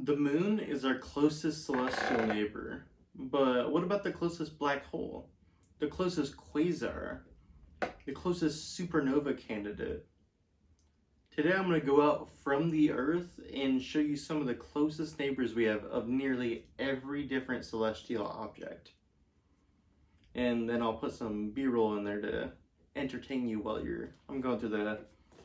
The moon is our closest celestial neighbor, but what about the closest black hole? The closest quasar? The closest supernova candidate? Today I'm going to go out from the Earth and show you some of the closest neighbors we have of nearly every different celestial object. And then I'll put some B-roll in there to entertain you while I'm going through the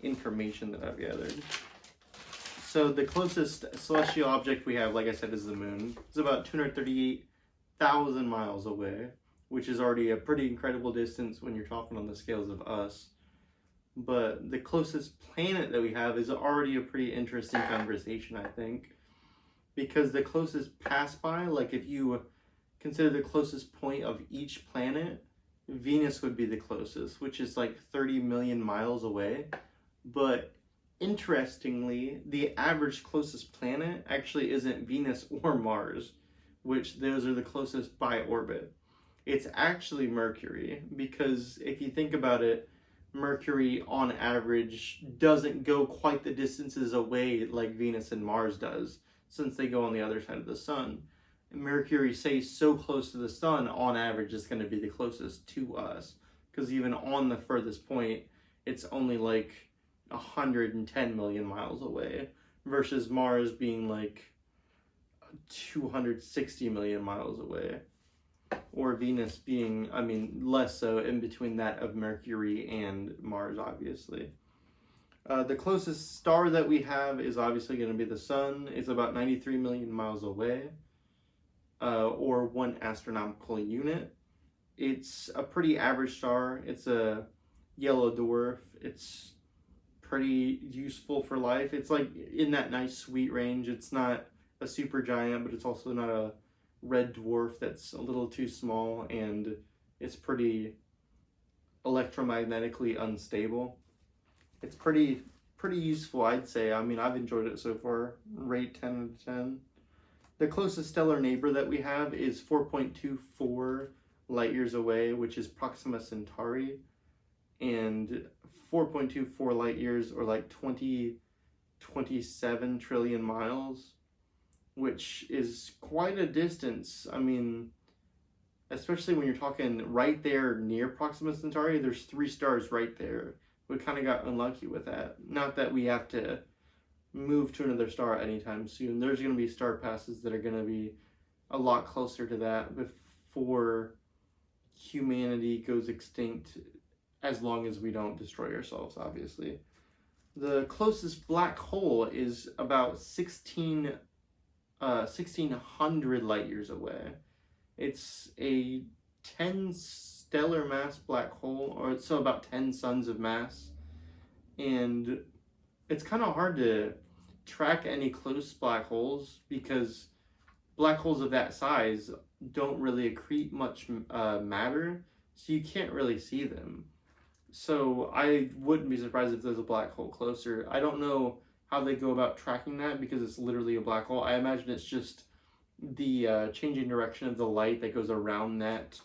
information that I've gathered. So the closest celestial object we have, like I said, is the moon. It's about 238,000 miles away, which is already a pretty incredible distance when you're talking on the scales of us. But the closest planet that we have is already a pretty interesting conversation, I think. Because the closest pass-by, like if you consider the closest point of each planet, Venus would be the closest, which is like 30 million miles away. But interestingly, the average closest planet actually isn't Venus or Mars, which those are the closest by orbit. It's actually Mercury, because if you think about it, Mercury on average doesn't go quite the distances away like Venus and Mars does, since they go on the other side of the sun. Mercury stays so close to the sun, on average, is going to be the closest to us, because even on the furthest point, it's only like 110 million miles away, versus Mars being like 260 million miles away, or Venus being, less so, in between that of Mercury and Mars, obviously. The closest star that we have is obviously going to be the sun. It's about 93 million miles away, or 1 astronomical unit. It's a pretty average star. It's a yellow dwarf. It's pretty useful for life. It's like in that nice sweet range. It's not a super giant, but it's also not a red dwarf that's a little too small, and it's pretty electromagnetically unstable. It's pretty useful, I'd say. I've enjoyed it so far. Rate 10 out of 10. The closest stellar neighbor that we have is 4.24 light years away, which is Proxima Centauri, and 4.24 light years, or like 27 trillion miles, which is quite a distance. Especially when you're talking right there near Proxima Centauri, there's 3 stars right there. We kind of got unlucky with that. Not that we have to move to another star anytime soon. There's going to be star passes that are going to be a lot closer to that before humanity goes extinct, as long as we don't destroy ourselves, obviously. The closest black hole is about 1,600 light years away. It's a 10 stellar mass black hole, or so about 10 suns of mass. And it's kind of hard to track any close black holes, because black holes of that size don't really accrete much matter, so you can't really see them. So I wouldn't be surprised if there's a black hole closer. I don't know how they go about tracking that, because it's literally a black hole. I imagine it's just the changing direction of the light that goes around that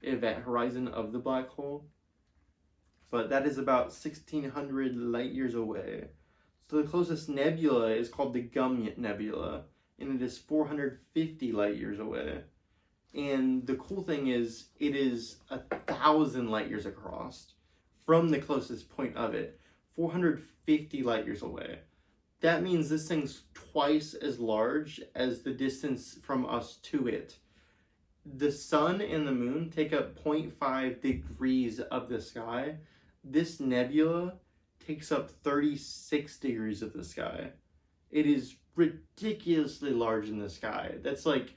event horizon of the black hole. But that is about 1,600 light years away. So the closest nebula is called the Gum Nebula, and it is 450 light years away. And the cool thing is, it is 1,000 light years across from the closest point of it, 450 light years away. That means this thing's twice as large as the distance from us to it. The sun and the moon take up 0.5 degrees of the sky. This nebula takes up 36 degrees of the sky. It is ridiculously large in the sky. That's like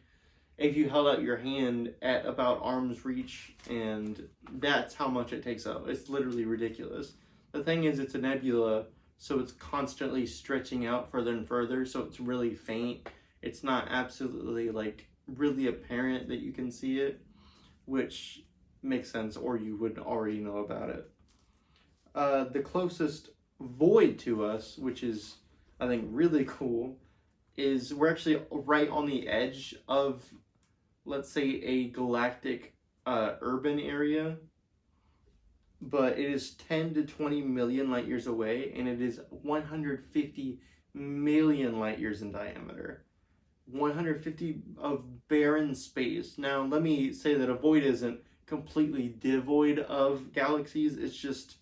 if you held out your hand at about arm's reach, and that's how much it takes up. It's literally ridiculous. The thing is, it's a nebula, so it's constantly stretching out further and further, so it's really faint. It's not absolutely like really apparent that you can see it, which makes sense, or you would already know about it. The closest void to us, which is, I think, really cool, is we're actually right on the edge of, let's say, a galactic urban area, but it is 10 to 20 million light years away, and it is 150 million light years in diameter. 150 of barren space. Now, let me say that a void isn't completely devoid of galaxies. It's just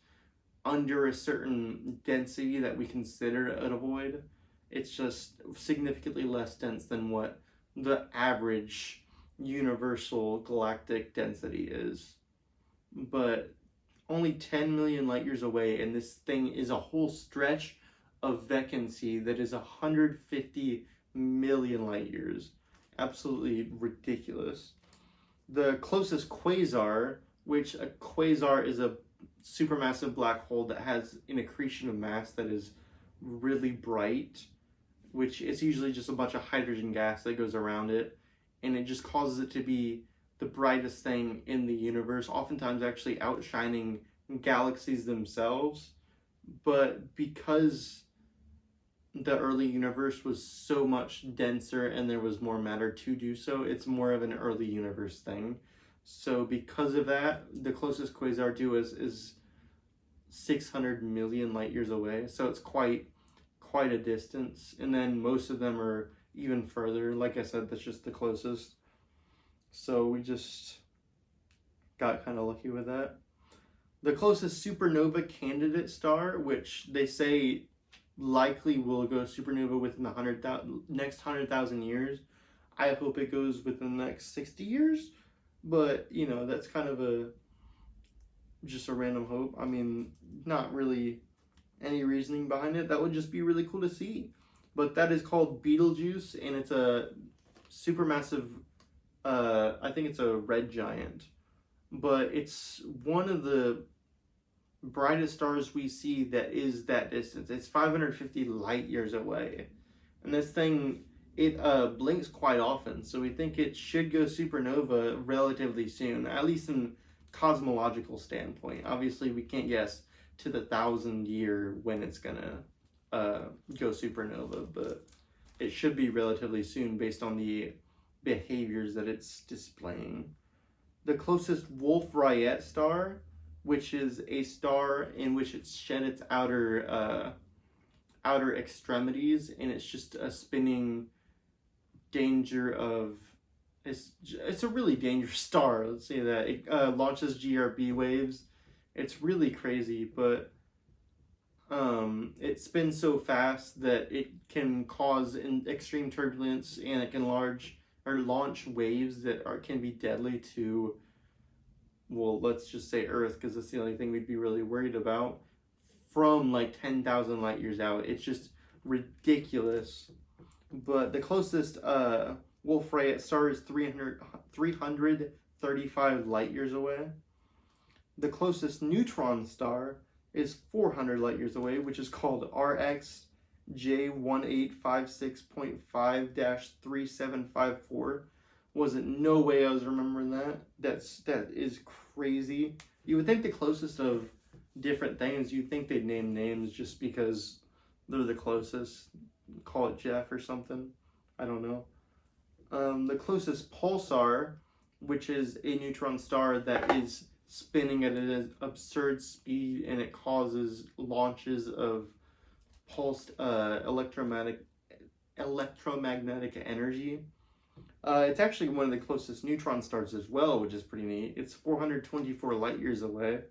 under a certain density that we consider a void. It's just significantly less dense than what the average universal galactic density is. But only 10 million light years away, and this thing is a whole stretch of vacancy that is 150 million light years. Absolutely ridiculous. The closest quasar, which a quasar is a supermassive black hole that has an accretion of mass that is really bright, which is usually just a bunch of hydrogen gas that goes around it, and it just causes it to be the brightest thing in the universe, oftentimes actually outshining galaxies themselves. But because the early universe was so much denser and there was more matter to do so, it's more of an early universe thing. So because of that, the closest quasar to us is 600 million light years away. So it's quite a distance. And then most of them are even further. Like I said, that's just the closest. So we just got kind of lucky with that. The closest supernova candidate star, which they say likely will go supernova within the next 100,000 years. I hope it goes within the next 60 years, but you know, that's kind of just a random hope. I mean, not really any reasoning behind it. That would just be really cool to see. But that is called Betelgeuse, and it's a supermassive, I think it's a red giant, but it's one of the brightest stars we see that is that distance. It's 550 light years away, and this thing, it blinks quite often, so we think it should go supernova relatively soon, at least in cosmological standpoint. Obviously we can't guess to the 1,000-year when it's gonna go supernova, but it should be relatively soon based on the behaviors that it's displaying. The closest Wolf-Rayet star, which is a star in which it's shed its outer extremities, and it's just a spinning danger of, it's a really dangerous star, let's say that. It launches GRB waves. It's really crazy, but it spins so fast that it can cause extreme turbulence, and it can launch waves that can be deadly to, well, let's just say Earth, because that's the only thing we'd be really worried about, from like 10,000 light years out. It's just ridiculous. But the closest Wolf-Rayet star is 335 light years away. The closest neutron star is 400 light years away, which is called RX J1856.5-3754. Wasn't no way I was remembering that. That is crazy. You would think the closest of different things, you'd think they'd name names just because they're the closest. Call it Jeff or something. I don't know. The closest pulsar, which is a neutron star that is spinning at an absurd speed, and it causes launches of pulsed electromagnetic energy. It's actually one of the closest neutron stars as well, which is pretty neat. It's 424 light years away.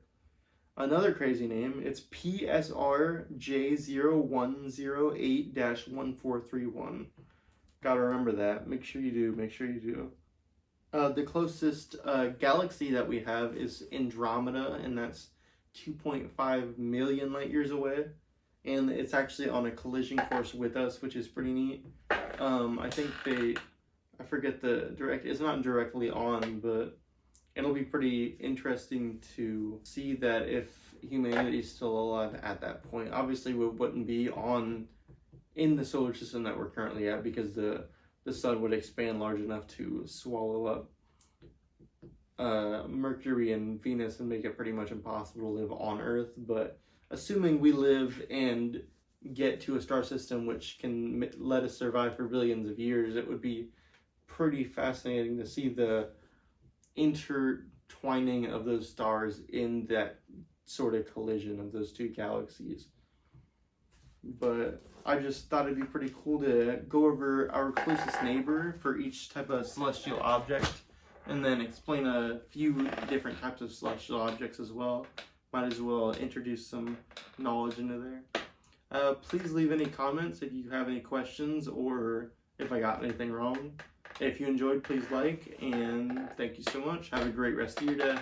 Another crazy name, it's PSR J0108-1431. Gotta remember that. Make sure you do. Make sure you do. The closest galaxy that we have is Andromeda, and that's 2.5 million light years away. And it's actually on a collision course with us, which is pretty neat. I think I forget the direct, it's not directly on, but it'll be pretty interesting to see that if humanity is still alive at that point. Obviously, we wouldn't be in the solar system that we're currently at, because the sun would expand large enough to swallow up Mercury and Venus and make it pretty much impossible to live on Earth. But assuming we live and get to a star system which can let us survive for billions of years, it would be pretty fascinating to see the intertwining of those stars in that sort of collision of those two galaxies. but I just thought it'd be pretty cool to go over our closest neighbor for each type of celestial object, and then explain a few different types of celestial objects as well. Might as well introduce some knowledge into there. Please leave any comments if you have any questions or if I got anything wrong. If you enjoyed, please like, and thank you so much. Have a great rest of your day.